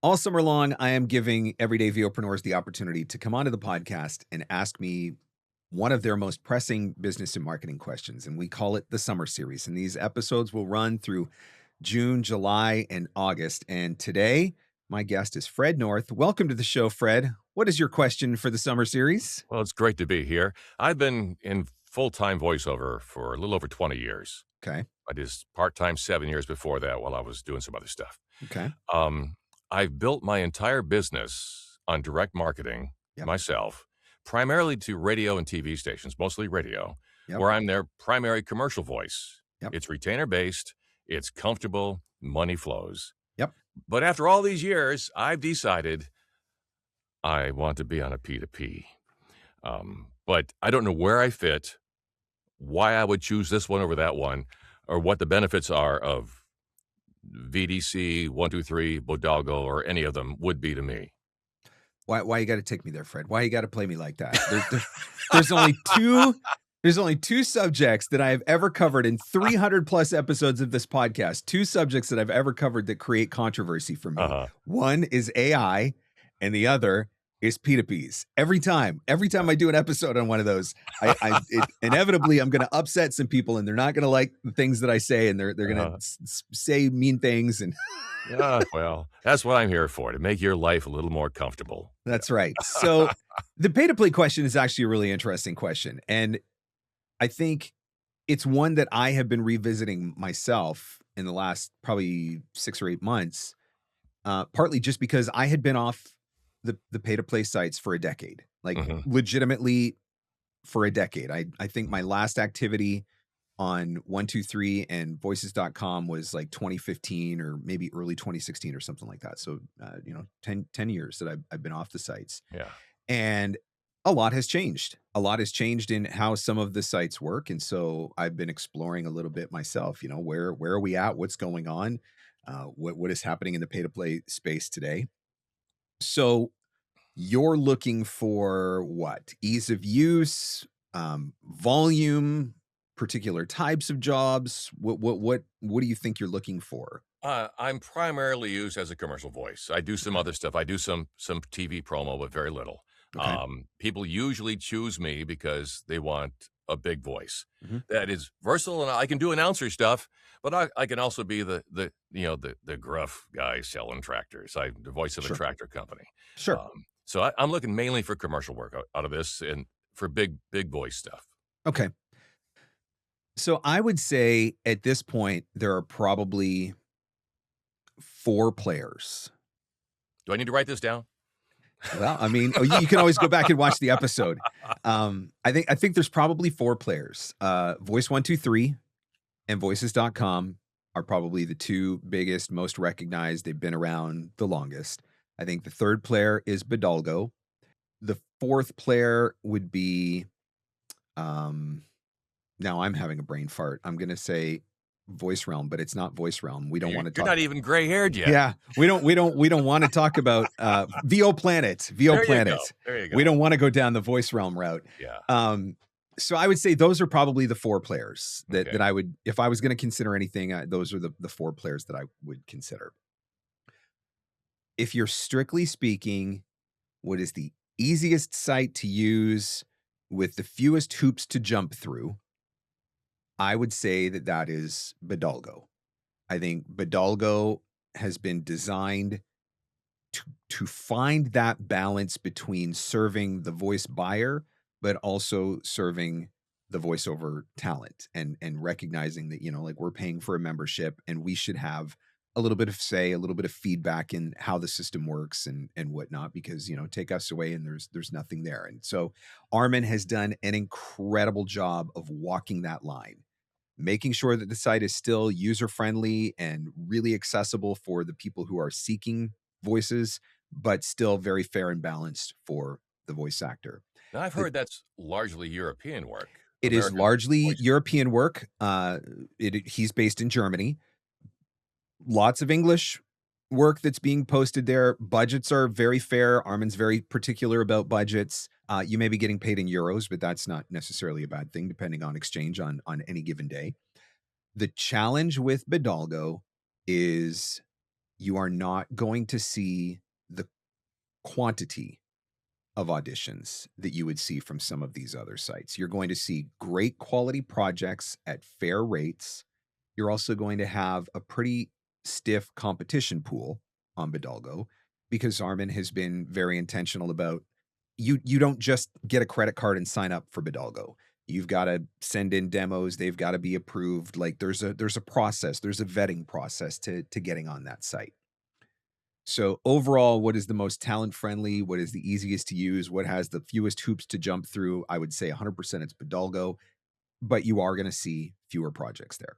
All summer long, I am giving everyday VOpreneurs the opportunity to come onto the podcast and ask me one of their most pressing business and marketing questions. And we call it the Summer Series. And these episodes will run through June, July, and August. And today, my guest is Fred North. Welcome to the show, Fred. What is your question for the Summer Series? Well, it's great to be here. I've been in full-time voiceover for a little over 20 years. Okay. I did part-time 7 years before that while I was doing some other stuff. Okay. Um, I've built my entire business on direct marketing Yep. myself, primarily to radio and TV stations, mostly radio, Yep. where I'm their primary commercial voice. Yep. It's retainer-based, it's comfortable, money flows. Yep. But after all these years, I've decided I want to be on a P2P. But I don't know where I fit, why I would choose this one over that one, or what the benefits are of VDC, 123, Bodalgo, or any of them would be to me. Why you got to take me there, Fred? Why you got to play me like that? There's only two. There's only two subjects that I have ever covered in 300 plus episodes of this podcast. Two subjects that I've ever covered that create controversy for me. One is AI, and the other is P2Ps. Every time I do an episode on one of those, inevitably I'm going to upset some people, and they're not going to like the things that I say, and they're going to say mean things. And well, that's what I'm here for, to make your life a little more comfortable. That's right. So the pay-to-play question is actually a really interesting question, and I think it's one that I have been revisiting myself in the last probably 6 or 8 months, partly just because I had been off the pay-to-play sites for a decade, like legitimately for a decade. I think my last activity on 123 and voices.com was like 2015 or maybe early 2016 or something like that. So, 10 years that I've been off the sites. Yeah. And a lot has changed. A lot has changed in how some of the sites work. And so I've been exploring a little bit myself, where are we at? What's going on? What is happening in the pay-to-play space today? So you're looking for what? Ease of use, volume, particular types of jobs? What do you think you're looking for? I'm primarily used as a commercial voice. I do some other stuff. I do some TV promo, but very little. Okay. People usually choose me because they want a big voice Mhm. that is versatile, and I can do announcer stuff, but I can also be the gruff guy selling tractors. I'm the voice of a Sure. tractor company. Sure. So I'm looking mainly for commercial work out of this and for big voice stuff. Okay. So I would say at this point, there are probably 4 players. Do I need to write this down? Well, I mean, you can always go back and watch the episode. I think there's probably 4 players. Voice 123 and voices.com are probably the 2 biggest, most recognized. They've been around the longest. I think the 3rd player is Bodalgo. The 4th player would be, now I'm having a brain fart. I'm going to say Voice Realm, but it's not Voice Realm. We don't want to talk. You're not even gray haired yet. Yeah, we don't want to talk about VO Planet. There you go. We don't want to go down the Voice Realm route. Yeah. So I would say those are probably the 4 players that, Okay. that I would, if I was going to consider anything, those are the 4 players that I would consider. If you're strictly speaking, what is the easiest site to use with the fewest hoops to jump through? I would say that is Bodalgo. I think Bodalgo has been designed to find that balance between serving the voice buyer, but also serving the voiceover talent and recognizing that, like we're paying for a membership and we should have a little bit of say, a little bit of feedback in how the system works and whatnot, because, take us away and there's nothing there. And so Armin has done an incredible job of walking that line, making sure that the site is still user-friendly and really accessible for the people who are seeking voices, but still very fair and balanced for the voice actor. Now, I've heard that's largely European work. It is American largely voice. European work. He's based in Germany. Lots of English work that's being posted there. Budgets are very fair. Armin's very particular about budgets. You may be getting paid in euros, but that's not necessarily a bad thing, depending on exchange on any given day. The challenge with Bodalgo is you are not going to see the quantity of auditions that you would see from some of these other sites. You're going to see great quality projects at fair rates. You're also going to have a pretty stiff competition pool on Bodalgo because Armin has been very intentional about you don't just get a credit card and sign up for Bodalgo. You've got to send in demos, they've got to be approved. Like there's a process, there's a vetting process to getting on that site. So overall, what is the most talent friendly? What is the easiest to use? What has the fewest hoops to jump through? I would say 100% it's Bodalgo, but you are going to see fewer projects there.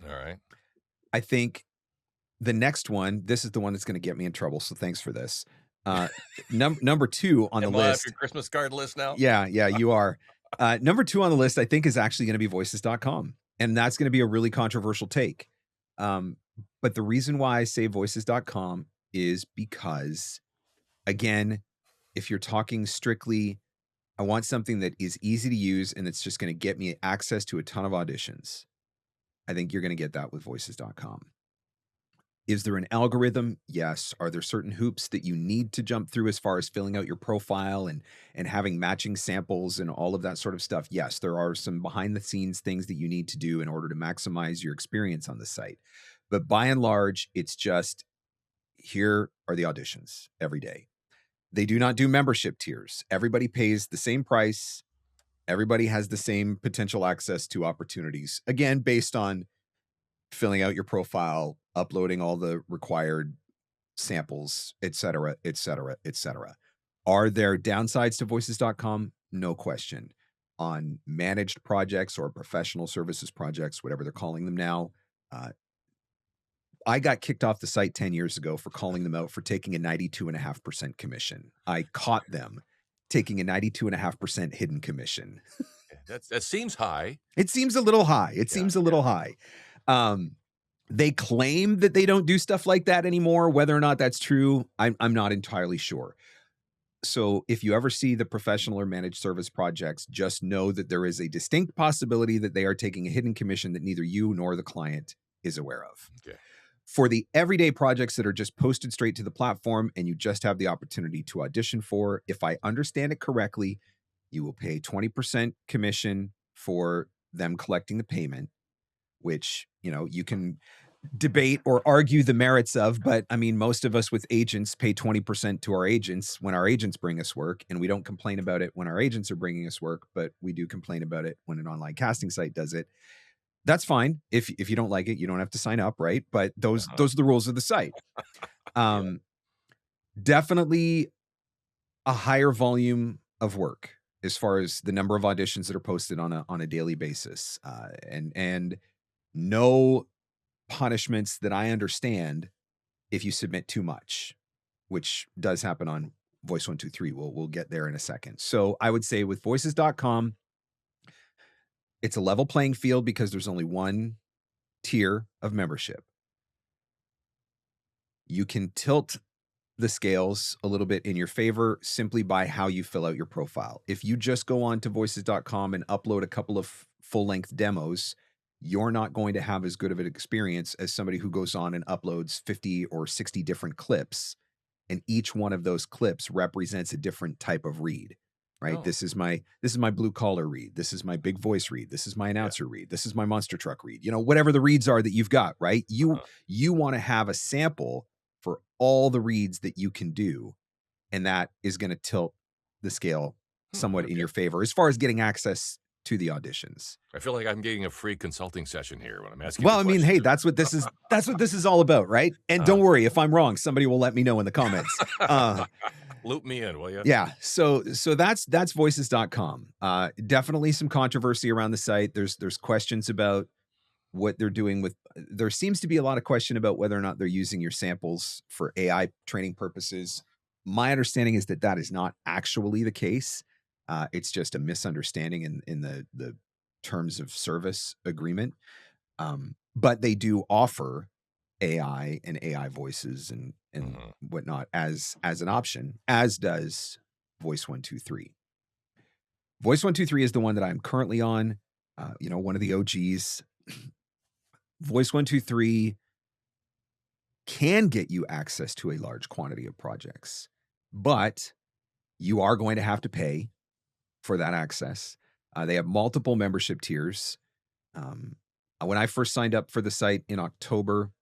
All right. I think the next one, this is the one that's going to get me in trouble. So thanks for this. Number 2 on the Am I off list. your Christmas card list now? Yeah, you are. Number 2 on the list, I think, is actually going to be voices.com. And that's going to be a really controversial take. But the reason why I say voices.com is because, again, if you're talking strictly, I want something that is easy to use and that's just going to get me access to a ton of auditions. I think you're going to get that with voices.com. Is there an algorithm? Yes. Are there certain hoops that you need to jump through as far as filling out your profile and having matching samples and all of that sort of stuff? Yes, there are some behind the scenes things that you need to do in order to maximize your experience on the site. But by and large, it's just here are the auditions every day. They do not do membership tiers. Everybody pays the same price. Everybody has the same potential access to opportunities. Again, based on filling out your profile, uploading all the required samples, et cetera, et cetera, et cetera. Are there downsides to voices.com? No question. On managed projects or professional services projects, whatever they're calling them now, I got kicked off the site 10 years ago for calling them out for taking a 92.5% commission. I caught them taking a 92.5% hidden commission. That seems high. It seems a little high. It seems a little high. They claim that they don't do stuff like that anymore. Whether or not that's true, I'm not entirely sure. So if you ever see the professional or managed service projects, just know that there is a distinct possibility that they are taking a hidden commission that neither you nor the client is aware of. Okay. For the everyday projects that are just posted straight to the platform and you just have the opportunity to audition for, if I understand it correctly, you will pay 20% commission for them collecting the payment, which, you can debate or argue the merits of, but I mean, most of us with agents pay 20% to our agents when our agents bring us work, and we don't complain about it when our agents are bringing us work, but we do complain about it when an online casting site does it. That's fine. If you don't like it, you don't have to sign up, right? But those are the rules of the site. Definitely a higher volume of work as far as the number of auditions that are posted on a daily basis, and no punishments that I understand if you submit too much, which does happen on Voice 123. We'll get there in a second. So I would say with voices.com, it's a level playing field because there's only one tier of membership. You can tilt the scales a little bit in your favor simply by how you fill out your profile. If you just go on to voices.com and upload a couple of full-length demos, you're not going to have as good of an experience as somebody who goes on and uploads 50 or 60 different clips, and each one of those clips represents a different type of read. Right? Oh. This is my blue collar read. This is my big voice read. This is my announcer read. This is my monster truck read. Whatever the reads are that you've got, right? You want to have a sample for all the reads that you can do, and that is going to tilt the scale somewhat in your favor as far as getting access to the auditions. I feel like I'm getting a free consulting session here when I'm asking. Well, I mean, hey, that's what this is all about, right? And don't worry, if I'm wrong, somebody will let me know in the comments. Loop me in, will you? Yeah. So that's voices.com. Definitely some controversy around the site. There's questions about what they're doing with, there seems to be a lot of question about whether or not they're using your samples for AI training purposes. My understanding is that is not actually the case. It's just a misunderstanding in the terms of service agreement. But they do offer AI and AI voices and whatnot as an option, as does Voice 123. Voice 123 is the one that I'm currently on. One of the OGs. Voice 123 can get you access to a large quantity of projects, but you are going to have to pay for that access. They have multiple membership tiers. Um, when I first signed up for the site in October,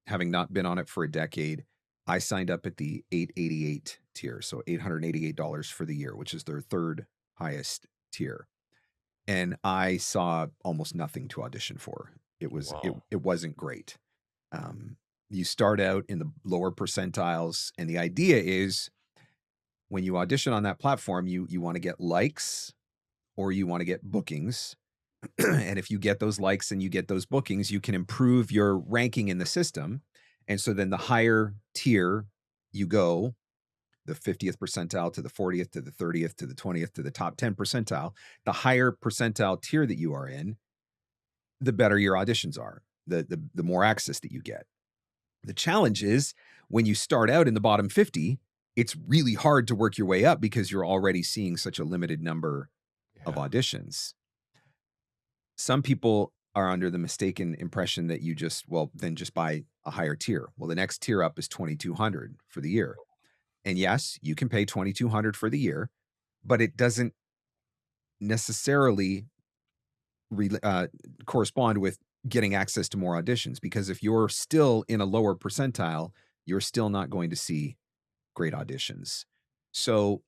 having not been on it for a decade, I signed up at the $888 tier, so $888 for the year, which is their third highest tier. And I saw almost nothing to audition for. It Wow. wasn't great. You start out in the lower percentiles, and the idea is when you audition on that platform, you want to get likes or you want to get bookings. And if you get those likes and you get those bookings, you can improve your ranking in the system. And so then the higher tier you go, the 50th percentile to the 40th to the 30th to the 20th to the top 10 percentile, the higher percentile tier that you are in, the better your auditions are, the more access that you get. The challenge is when you start out in the bottom 50, it's really hard to work your way up because you're already seeing such a limited number of Yeah. auditions. Some people are under the mistaken impression that you just, well, then just buy a higher tier. Well, the next tier up is 2,200 for the year. And yes, you can pay 2,200 for the year, but it doesn't necessarily correspond with getting access to more auditions, because if you're still in a lower percentile, you're still not going to see great auditions. So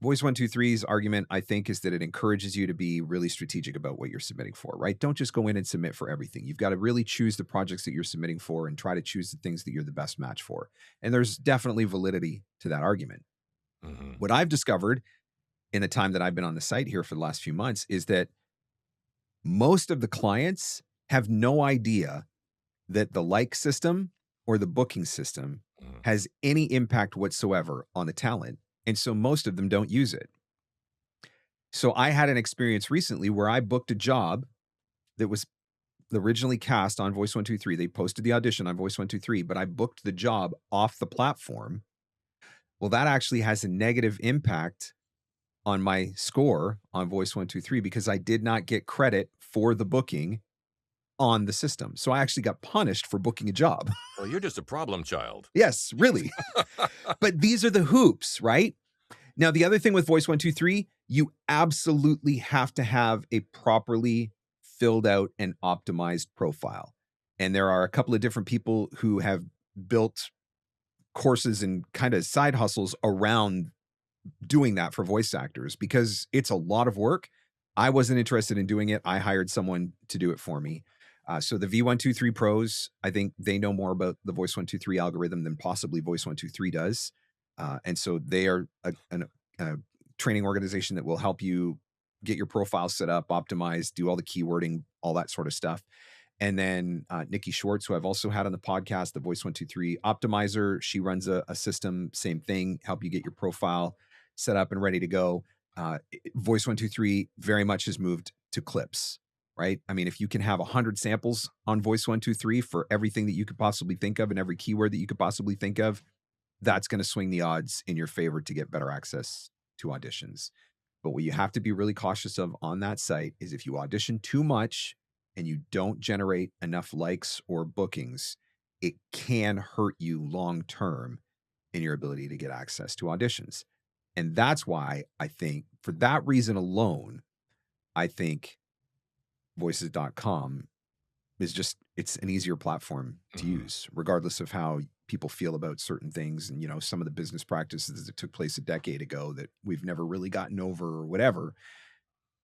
Voice 123's argument, I think, is that it encourages you to be really strategic about what you're submitting for, right? Don't just go in and submit for everything. You've got to really choose the projects that you're submitting for and try to choose the things that you're the best match for. And there's definitely validity to that argument. Hmm. What I've discovered in the time that I've been on the site here for the last few months is that most of the clients have no idea that the like system or the booking system Hmm. has any impact whatsoever on the talent. And so most of them don't use it. So I had an experience recently where I booked a job that was originally cast on Voice 123. They posted the audition on Voice 123, but I booked the job off the platform. Well, that actually has a negative impact on my score on Voice 123 because I did not get credit for the booking on the system. So I actually got punished for booking a job. Well, you're just a problem child. Yes, really. But these are the hoops, right? Now, the other thing with Voice 123, you absolutely have to have a properly filled out and optimized profile. And there are a couple of different people who have built courses and kind of side hustles around doing that for voice actors because it's a lot of work. I wasn't interested in doing it. I hired someone to do it for me. So the V123 pros, I think they know more about the Voice 123 algorithm than possibly Voice 123 does. And so they are a training organization that will help you get your profile set up, optimize, do all the keywording, all that sort of stuff. And then Nikki Schwartz, who I've also had on the podcast, the Voice 123 optimizer, she runs a system, same thing, help you get your profile set up and ready to go. Voice 123 very much has moved to clips, right? I mean, if you can have 100 samples on Voice 123 for everything that you could possibly think of and every keyword that you could possibly think of, that's going to swing the odds in your favor to get better access to auditions. But what you have to be really cautious of on that site is if you audition too much and you don't generate enough likes or bookings, it can hurt you long term in your ability to get access to auditions. And that's why I think, for that reason alone, I think voices.com is just, it's an easier platform to Hmm. use, regardless of how people feel about certain things and, some of the business practices that took place a decade ago that we've never really gotten over or whatever.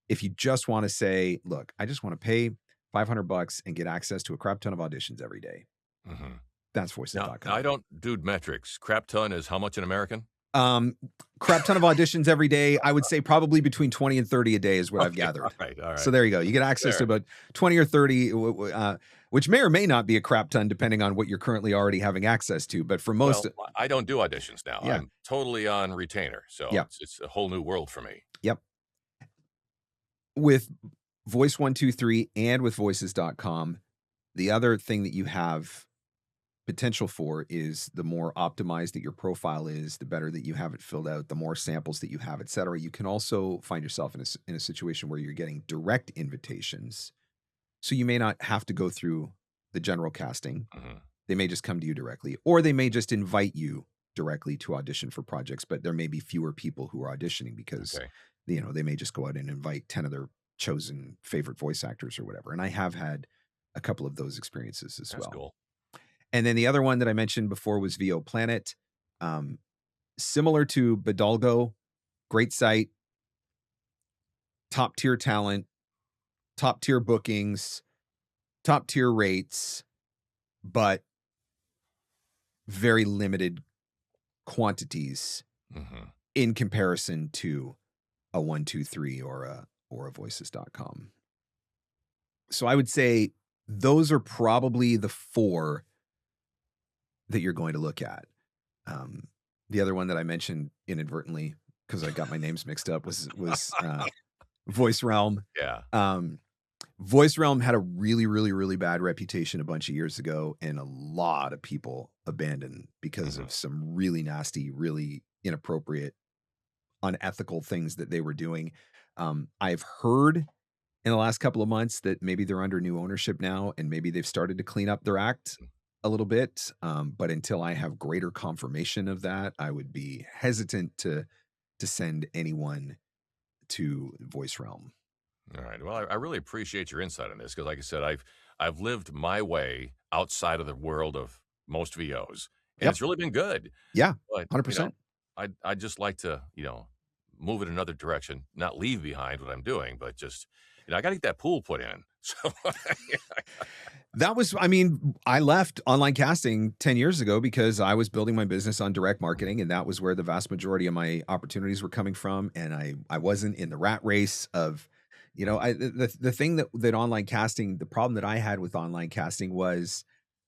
If you just want to say, look, I just want to pay $500 and get access to a crap ton of auditions every day, Hmm. that's Now, I voices.com. don't do metrics. Crap ton is how much in American? Um, Crap ton of auditions every day. I would say probably between 20 and 30 a day is what I've Okay, gathered. all So right. there you go. You get access to There. about 20 or 30, which may or may not be a crap ton depending on what you're currently already having access to. But for most, Well, I don't do auditions now. yeah, I'm totally on retainer, so yeah, it's a whole new world for me. yep. With Voice 123 and with voices.com, the other thing that you have potential for is the more optimized that your profile is, the better that you have it filled out, the more samples that you have, et cetera. You can also find yourself in a situation where you're getting direct invitations. So you may not have to go through the general casting. Mhm. They may just come to you directly, or they may just invite you directly to audition for projects, but there may be fewer people who are auditioning because, Okay. they may just go out and invite 10 of their chosen favorite voice actors or whatever. And I have had a couple of those experiences as That's well. cool. And then the other one that I mentioned before was VO Planet. Um, Similar to Bodalgo, great site, top tier talent, top tier bookings, top tier rates, but very limited quantities Mhm. in comparison to a 123 or a voices.com. So I would say those are probably the 4 that you're going to look at. The other one that I mentioned inadvertently because I got my names mixed up was Voice Realm. Yeah. Um, Voice Realm had a really, really, really bad reputation a bunch of years ago, and a lot of people abandoned because Mhm. of some really nasty, really inappropriate, unethical things that they were doing. I've heard in the last couple of months that maybe they're under new ownership now, and maybe they've started to clean up their act a little bit. But until I have greater confirmation of that, I would be hesitant to send anyone to Voice Realm. All right. Well, I really appreciate your insight on this because, like I said, I've lived my way outside of the world of most VOs, and Yep. it's really been good. Yeah. But 100%. I'd just like to move in another direction, not leave behind what I'm doing, but just I got to get that pool put in. So That was, I mean, I left online casting 10 years ago because I was building my business on direct marketing, and that was where the vast majority of my opportunities were coming from. And I wasn't in the rat race of, the thing that online casting, the problem that I had with online casting was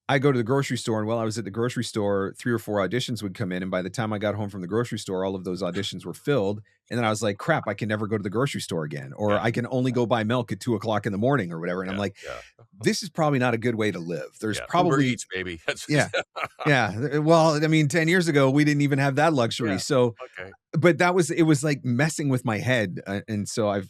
I go to the grocery store, and while I was at the grocery store, 3 or 4 auditions would come in, and by the time I got home from the grocery store, all of those auditions were filled, and then I was like, "Crap, I can never go to the grocery store again," or, yeah, "I can only go buy milk at 2 o'clock in the morning," or whatever, and I'm yeah, like, yeah, "This is probably not a good way to live." There's yeah. Uber probably Eats, baby. That's yeah, yeah, well, I mean, 10 years ago, we didn't even have that luxury, yeah. so Okay. but it was, like, messing with my head, and so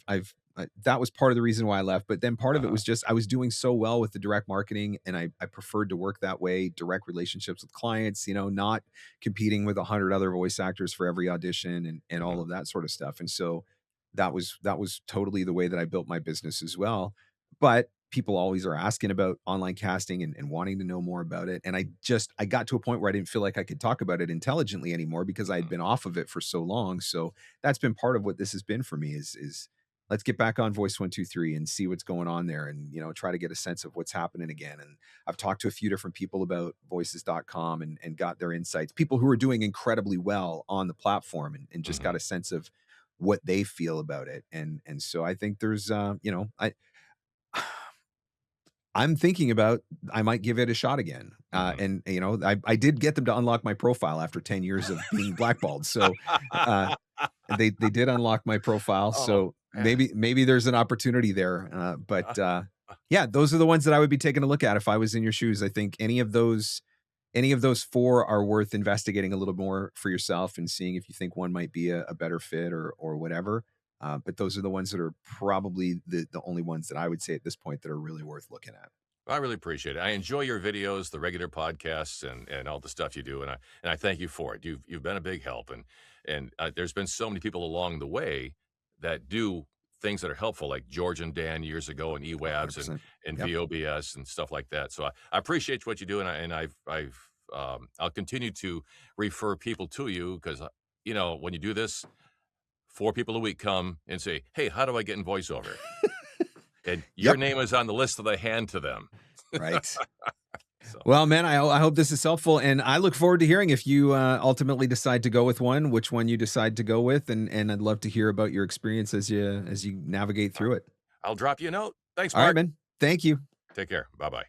that was part of the reason why I left, but then part of it Uh-huh. was just I was doing so well with the direct marketing, and I preferred to work that way, direct relationships with clients, not competing with 100 other voice actors for every audition and all Mhm. of that sort of stuff, and so that was totally the way that I built my business as well, but people always are asking about online casting and wanting to know more about it, and I got to a point where I didn't feel like I could talk about it intelligently anymore because I had Mhm. been off of it for so long, so that's been part of what this has been for me is let's get back on Voice 123 and see what's going on there and try to get a sense of what's happening again. And I've talked to a few different people about voices.com and got their insights, people who are doing incredibly well on the platform and just got Mhm. a sense of what they feel about it. And so I think there's I'm thinking about I might give it a shot again. Mhm. And I did get them to unlock my profile after 10 years of being blackballed. So uh they did unlock my profile, Oh, so man. maybe there's an opportunity there, yeah, those are the ones that I would be taking a look at if I was in your shoes. I think any of those 4 are worth investigating a little more for yourself and seeing if you think one might be a better fit or whatever, but those are the ones that are probably the only ones that I would say at this point that are really worth looking at. I really appreciate it. I enjoy your videos, the regular podcasts, and all the stuff you do, and I thank you for it. You've been a big help, and there's been so many people along the way that do things that are helpful, like George and Dan years ago, and eWabs and 100%. and Yep. VOBS and stuff like that. So I appreciate what you do, I'll continue to refer people to you because when you do this, 4 people a week come and say, "Hey, how do I get in voiceover?" And your Yep. name is on the list that I hand to them. Right. So. Well, man, I hope this is helpful, and I look forward to hearing if you ultimately decide to go with one, which one you decide to go with, and I'd love to hear about your experience as you navigate through it. I'll drop you a note. Thanks, All right, Mark. man. Thank you. Take care. Bye bye.